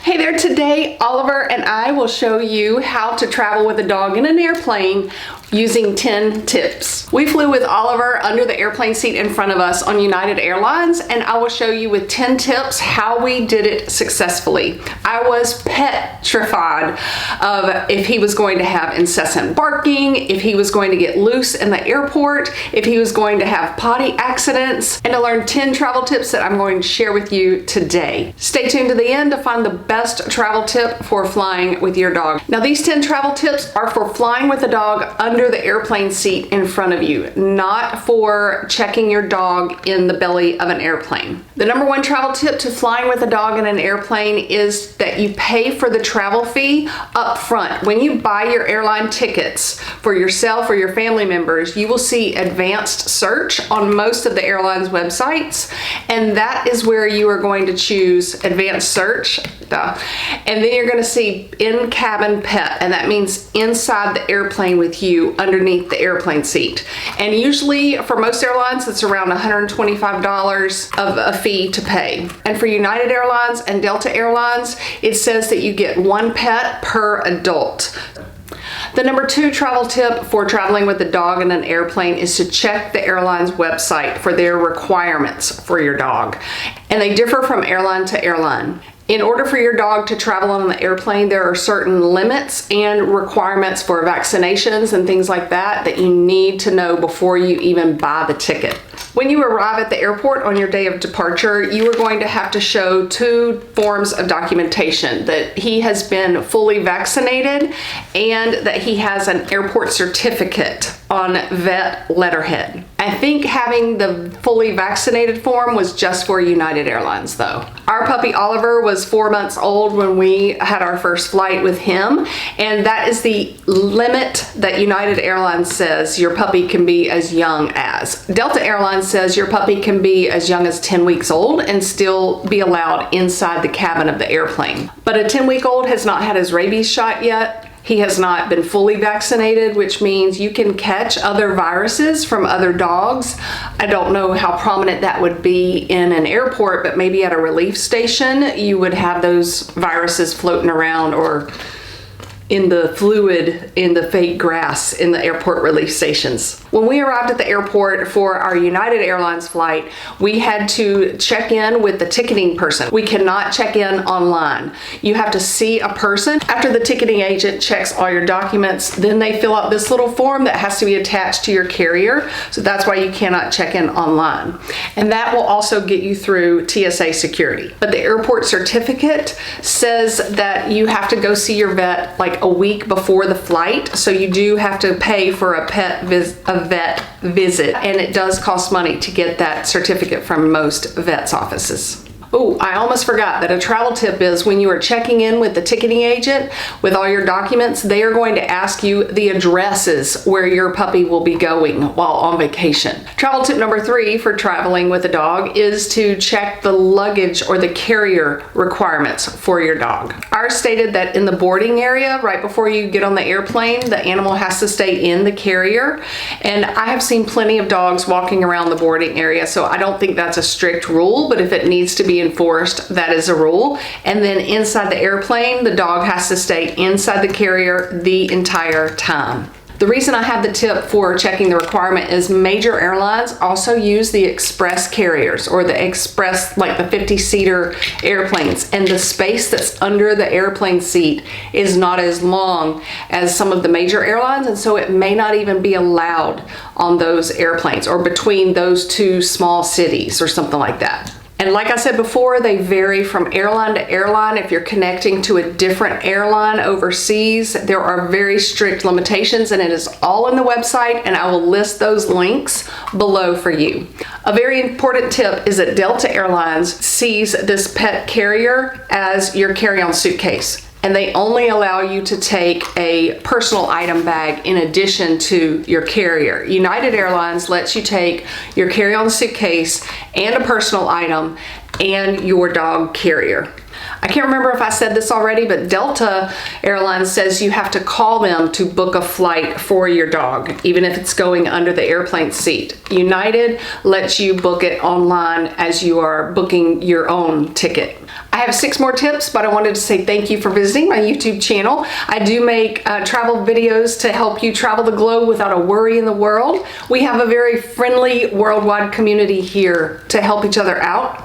Hey there, today Oliver and I will show you how to travel with a dog in an airplane using 10 tips. We flew with Oliver under the airplane seat in front of us on United Airlines, and I will show you with 10 tips how we did it successfully. I was petrified of if he was going to have incessant barking, if he was going to get loose in the airport, if he was going to have potty accidents, and to learn 10 travel tips that I'm going to share with you today. Stay tuned to the end to find the best travel tip for flying with your dog. Now, these 10 travel tips are for flying with a dog under the airplane seat in front of you, not for checking your dog in the belly of an airplane. The number one travel tip to flying with a dog in an airplane is that you pay for the travel fee up front. When you buy your airline tickets for yourself or your family members, you will see advanced search on most of the airline's websites, and that is where you are going to choose advanced search. And then you're going to see in-cabin pet, and that means inside the airplane with you underneath the airplane seat. And usually for most airlines, it's around $125 of a fee to pay. And for United Airlines and Delta Airlines, it says that you get one pet per adult. The number two travel tip for traveling with a dog in an airplane is to check the airline's website for their requirements for your dog. And they differ from airline to airline. In order for your dog to travel on the airplane, there are certain limits and requirements for vaccinations and things like that that you need to know before you even buy the ticket. When you arrive at the airport on your day of departure, you are going to have to show two forms of documentation: that he has been fully vaccinated and that he has an airport certificate on vet letterhead. I think having the fully vaccinated form was just for United Airlines though. Our puppy Oliver was 4 months old when we had our first flight with him, and that is the limit that United Airlines says your puppy can be as young as. Delta Airlines says your puppy can be as young as 10 weeks old and still be allowed inside the cabin of the airplane. But a 10-week-old has not had his rabies shot yet. He has not been fully vaccinated, which means you can catch other viruses from other dogs. I don't know how prominent that would be in an airport, but maybe at a relief station, you would have those viruses floating around, or in the fluid in the fake grass in the airport relief stations. When we arrived at the airport for our United Airlines flight, we had to check in with the ticketing person. We cannot check in online. You have to see a person. After the ticketing agent checks all your documents, then they fill out this little form that has to be attached to your carrier. So that's why you cannot check in online. And that will also get you through TSA security. But the airport certificate says that you have to go see your vet like a week before the flight, so you do have to pay for a vet visit, and it does cost money to get that certificate from most vets' offices. Oh, I almost forgot that a travel tip is when you are checking in with the ticketing agent with all your documents, they are going to ask you the addresses where your puppy will be going while on vacation. Travel tip number 3 for traveling with a dog is to check the luggage or the carrier requirements for your dog. Ours stated that in the boarding area, right before you get on the airplane, the animal has to stay in the carrier. And I have seen plenty of dogs walking around the boarding area, so I don't think that's a strict rule, but if it needs to be enforced, that is a rule. And then inside the airplane, the dog has to stay inside the carrier the entire time. The reason I have the tip for checking the requirement is major airlines also use the express carriers, or the express, like the 50-seater airplanes, and the space that's under the airplane seat is not as long as some of the major airlines, and so it may not even be allowed on those airplanes or between those two small cities or something like that. And like I said before, they vary from airline to airline. If you're connecting to a different airline overseas, there are very strict limitations, and it is all in the website, and I will list those links below for you. A very important tip is that Delta Airlines sees this pet carrier as your carry-on suitcase, and they only allow you to take a personal item bag in addition to your carrier. United Airlines lets you take your carry-on suitcase and a personal item and your dog carrier. I can't remember if I said this already, but Delta Airlines says you have to call them to book a flight for your dog, even if it's going under the airplane seat. United lets you book it online as you are booking your own ticket. I have 6 more tips, but I wanted to say thank you for visiting my YouTube channel. I do make travel videos to help you travel the globe without a worry in the world. We have a very friendly worldwide community here to help each other out.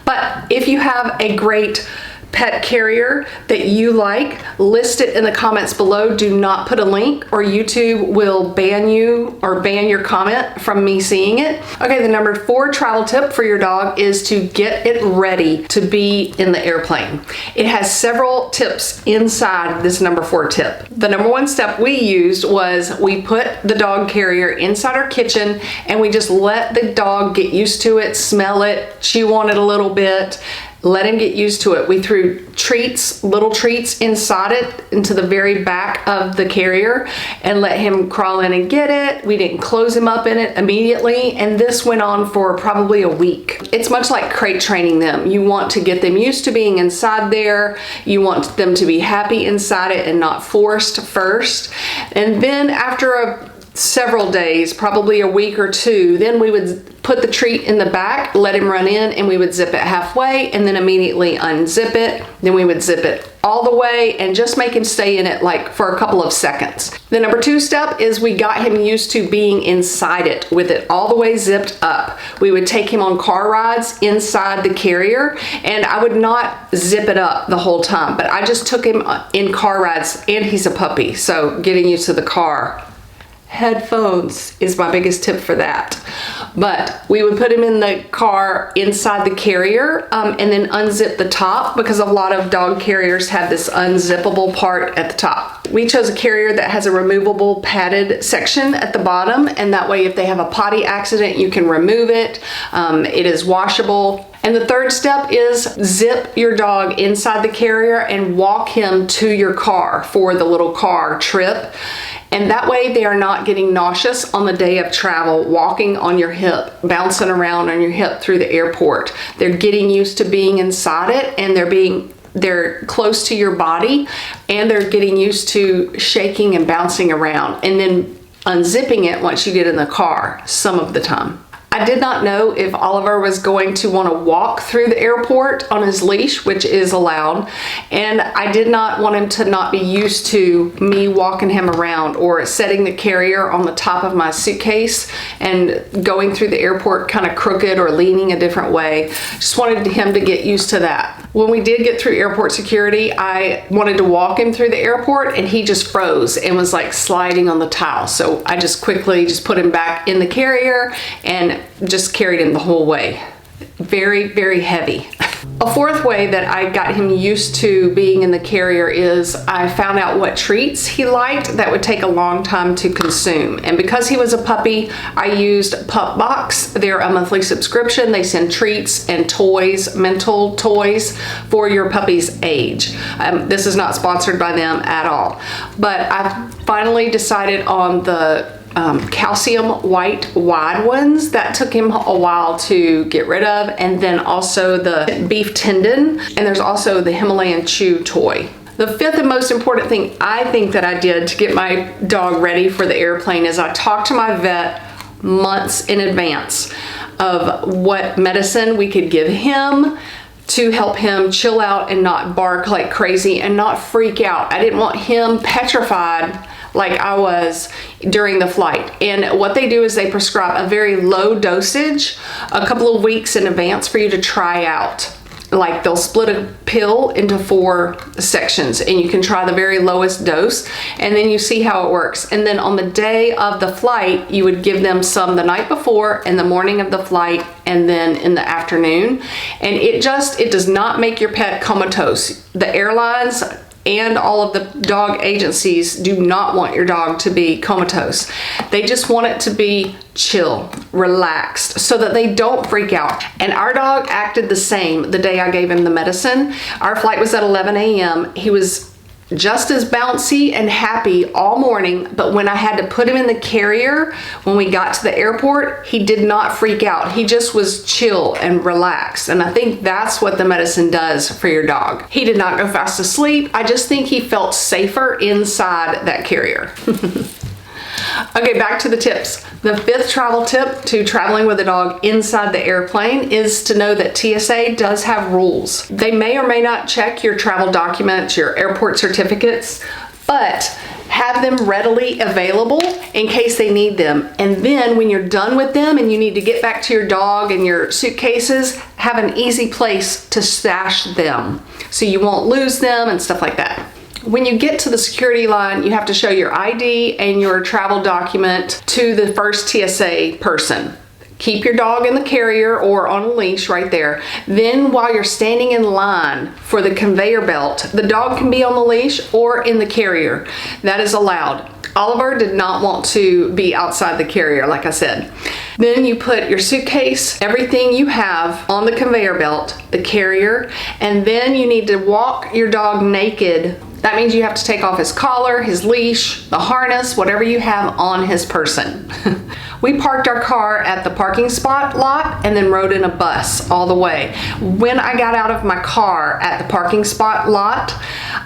But if you have a great pet carrier that you like, list it in the comments below. Do not put a link or YouTube will ban you or ban your comment from me seeing it. Okay, the number 4 travel tip for your dog is to get it ready to be in the airplane. It has several tips inside this number 4 tip. The number 1 step we used was we put the dog carrier inside our kitchen and we just let the dog get used to it, smell it, chew on it a little bit. Let him get used to it. We threw treats, little treats inside it, into the very back of the carrier and let him crawl in and get it. We didn't close him up in it immediately, and this went on for probably a week. It's much like crate training them. You want to get them used to being inside there. You want them to be happy inside it and not forced first. And then after several days, probably a week or 2, then we would put the treat in the back, let him run in, and we would zip it halfway and then immediately unzip it. Then we would zip it all the way and just make him stay in it like for a couple of seconds. The number 2 step is we got him used to being inside it with it all the way zipped up. We would take him on car rides inside the carrier, and I would not zip it up the whole time, but I just took him in car rides, and he's a puppy, so getting used to the car. Headphones is my biggest tip for that. But we would put him in the car inside the carrier and then unzip the top, because a lot of dog carriers have this unzippable part at the top. We chose a carrier that has a removable padded section at the bottom, and that way if they have a potty accident, you can remove it. It is washable. And the 3rd step is zip your dog inside the carrier and walk him to your car for the little car trip. And that way they are not getting nauseous on the day of travel, walking on your hip, bouncing around on your hip through the airport. They're getting used to being inside it, and they're close to your body, and they're getting used to shaking and bouncing around, and then unzipping it once you get in the car some of the time. I did not know if Oliver was going to want to walk through the airport on his leash, which is allowed, and I did not want him to not be used to me walking him around or setting the carrier on the top of my suitcase and going through the airport kind of crooked or leaning a different way. Just wanted him to get used to that. When we did get through airport security, I wanted to walk him through the airport, and he just froze and was like sliding on the tile. So I just quickly put him back in the carrier and just carried him the whole way. Very, very heavy. A 4th way that I got him used to being in the carrier is I found out what treats he liked that would take a long time to consume. And because he was a puppy, I used Pup Box. They're a monthly subscription. They send treats and toys, mental toys for your puppy's age. This is not sponsored by them at all. But I finally decided on the calcium white wide ones. That took him a while to get rid of, and then also the beef tendon, and there's also the Himalayan chew toy. The 5th and most important thing I think that I did to get my dog ready for the airplane is I talked to my vet months in advance of what medicine we could give him to help him chill out and not bark like crazy and not freak out. I didn't want him petrified like I was during the flight. And what they do is they prescribe a very low dosage a couple of weeks in advance for you to try out. Like they'll split a pill into 4 sections, and you can try the very lowest dose, and then you see how it works. And then on the day of the flight, you would give them some the night before and the morning of the flight, and then in the afternoon. And it does not make your pet comatose. The airlines and all of the dog agencies do not want your dog to be comatose. They just want it to be chill, relaxed, so that they don't freak out. And our dog acted the same the day I gave him the medicine. Our flight was at 11 a.m. He was just as bouncy and happy all morning, but when I had to put him in the carrier, when we got to the airport, he did not freak out. He just was chill and relaxed, and I think that's what the medicine does for your dog. He did not go fast asleep. I just think he felt safer inside that carrier. Okay, back to the tips. The fifth travel tip to traveling with a dog inside the airplane is to know that TSA does have rules. They may or may not check your travel documents, your airport certificates, but have them readily available in case they need them. And then when you're done with them and you need to get back to your dog and your suitcases, have an easy place to stash them so you won't lose them and stuff like that. When you get to the security line, you have to show your ID and your travel document to the first TSA person. Keep your dog in the carrier or on a leash right there. Then while you're standing in line for the conveyor belt, the dog can be on the leash or in the carrier. That is allowed. Oliver did not want to be outside the carrier, like I said. Then you put your suitcase, everything you have on the conveyor belt, the carrier, and then you need to walk your dog naked. That means you have to take off his collar, his leash, the harness, whatever you have on his person. We parked our car at the parking spot lot and then rode in a bus all the way. When I got out of my car at the parking spot lot,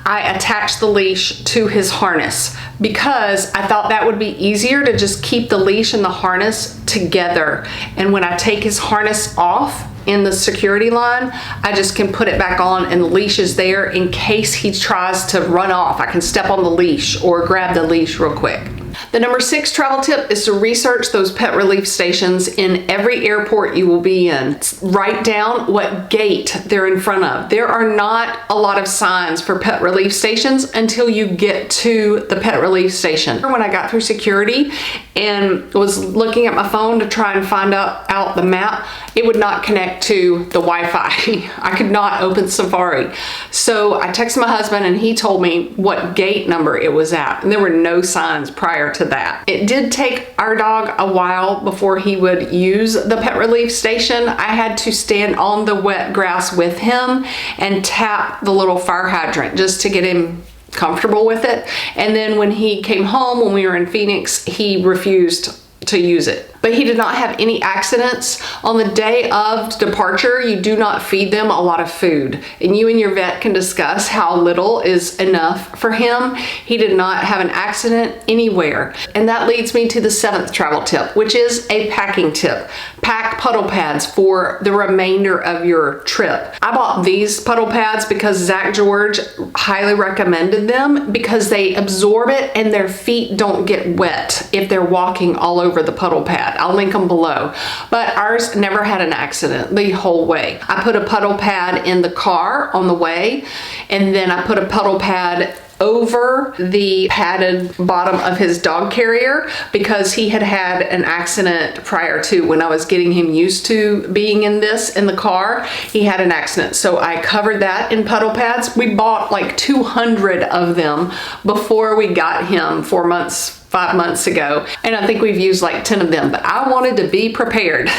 I attached the leash to his harness because I thought that would be easier to just keep the leash and the harness together. And when I take his harness off in the security line, I just can put it back on and the leash is there in case he tries to run off. I can step on the leash or grab the leash real quick. The number 6 travel tip is to research those pet relief stations in every airport you will be in. Write down what gate they're in front of. There are not a lot of signs for pet relief stations until you get to the pet relief station. When I got through security and was looking at my phone to try and find out the map, it would not connect to the Wi-Fi. I could not open Safari. So I texted my husband and he told me what gate number it was at. And there were no signs prior to that. It did take our dog a while before he would use the pet relief station. I had to stand on the wet grass with him and tap the little fire hydrant just to get him comfortable with it. And then when he came home, when we were in Phoenix, he refused to use it. But he did not have any accidents. On the day of departure, you do not feed them a lot of food. And you and your vet can discuss how little is enough for him. He did not have an accident anywhere. And that leads me to the 7th travel tip, which is a packing tip. Pack puddle pads for the remainder of your trip. I bought these puddle pads because Zach George highly recommended them because they absorb it and their feet don't get wet if they're walking all over the puddle pad. I'll link them below. But ours never had an accident the whole way. I put a puddle pad in the car on the way, and then I put a puddle pad over the padded bottom of his dog carrier because he had had an accident prior to when I was getting him used to being in this in the car. He had an accident. So I covered that in puddle pads. We bought like 200 of them before we got him 5 months ago, and I think we've used like 10 of them, but I wanted to be prepared.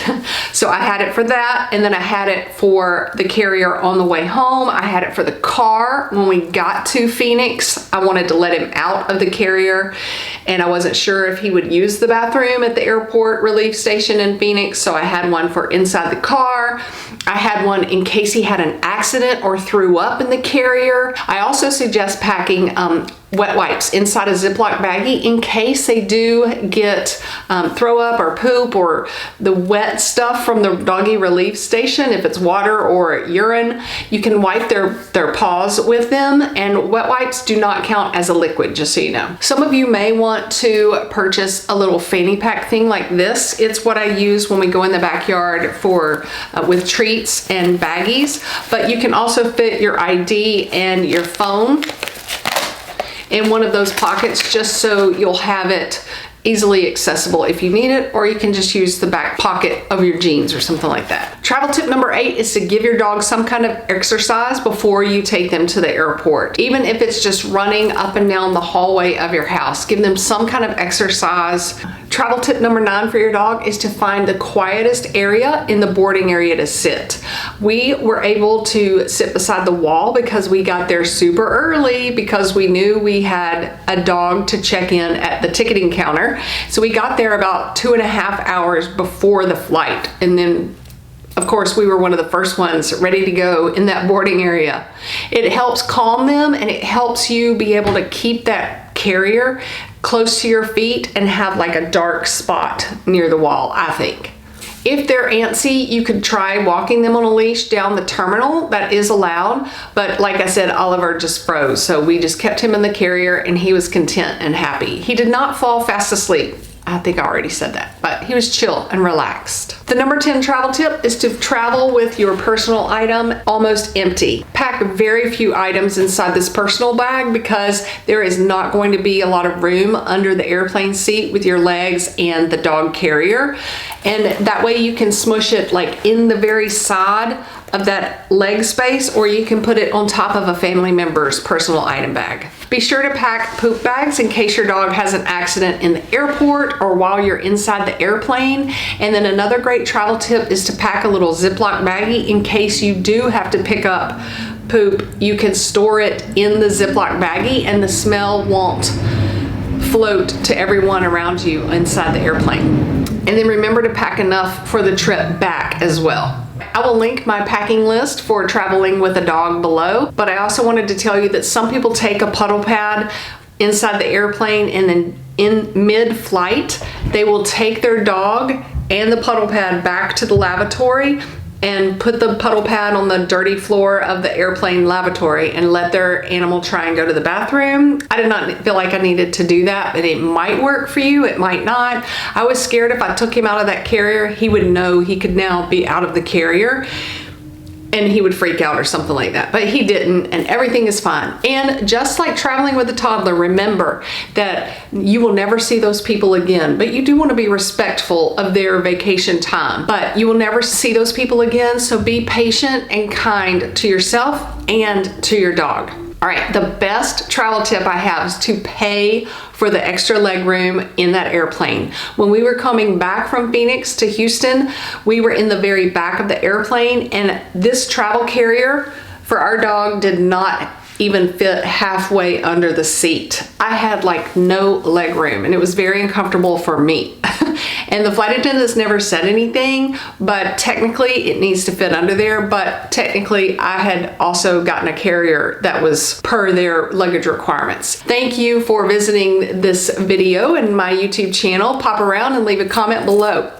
So I had it for that, and then I had it for the carrier on the way home. I had it for the car when we got to Phoenix. I wanted to let him out of the carrier, and I wasn't sure if he would use the bathroom at the airport relief station in Phoenix, so I had one for inside the car. I had one in case he had an accident or threw up in the carrier. I also suggest packing wet wipes inside a Ziploc baggie in case they do get throw up or poop or the wet stuff from the doggy relief station. If it's water or urine, you can wipe their paws with them, and wet wipes do not count as a liquid, just so you know. Some of you may want to purchase a little fanny pack thing like this. It's what I use when we go in the backyard for with treats and baggies, but you can also fit your ID and your phone in one of those pockets just so you'll have it easily accessible if you need it, or you can just use the back pocket of your jeans or something like that. Travel tip number 8 is to give your dog some kind of exercise before you take them to the airport. Even if it's just running up and down the hallway of your house, give them some kind of exercise. Travel tip number 9 for your dog is to find the quietest area in the boarding area to sit. We were able to sit beside the wall because we got there super early because we knew we had a dog to check in at the ticketing counter. So we got there about 2.5 hours before the flight. And then of course, we were one of the first ones ready to go in that boarding area. It helps calm them, and it helps you be able to keep that carrier close to your feet and have like a dark spot near the wall, I think. If they're antsy, you could try walking them on a leash down the terminal. That is allowed, but like I said, Oliver just froze, so we just kept him in the carrier and he was content and happy. He did not fall fast asleep. I think I already said that, but he was chill and relaxed. The number 10 travel tip is to travel with your personal item almost empty. Pack very few items inside this personal bag because there is not going to be a lot of room under the airplane seat with your legs and the dog carrier. And that way you can smush it like in the very side of that leg space, or you can put it on top of a family member's personal item bag. Be sure to pack poop bags in case your dog has an accident in the airport or while you're inside the airplane. And then another great travel tip is to pack a little Ziploc baggie in case you do have to pick up poop. You can store it in the Ziploc baggie and the smell won't float to everyone around you inside the airplane. And then remember to pack enough for the trip back as well. I will link my packing list for traveling with a dog below, but I also wanted to tell you that some people take a puddle pad inside the airplane and then in mid-flight, they will take their dog and the puddle pad back to the lavatory and put the puddle pad on the dirty floor of the airplane lavatory and let their animal try and go to the bathroom. I did not feel like I needed to do that, but it might work for you, it might not. I was scared if I took him out of that carrier, he would know he could now be out of the carrier and he would freak out or something like that, but he didn't, and everything is fine. And just like traveling with a toddler, remember that you will never see those people again, but you do want to be respectful of their vacation time, but you will never see those people again, so be patient and kind to yourself and to your dog. All right, the best travel tip I have is to pay for the extra leg room in that airplane. When we were coming back from Phoenix to Houston, we were in the very back of the airplane, and this travel carrier for our dog did not even fit halfway under the seat. I had like no leg room and it was very uncomfortable for me. And the flight attendants never said anything, but technically it needs to fit under there. But technically I had also gotten a carrier that was per their luggage requirements. Thank you for visiting this video and my YouTube channel. Pop around and leave a comment below.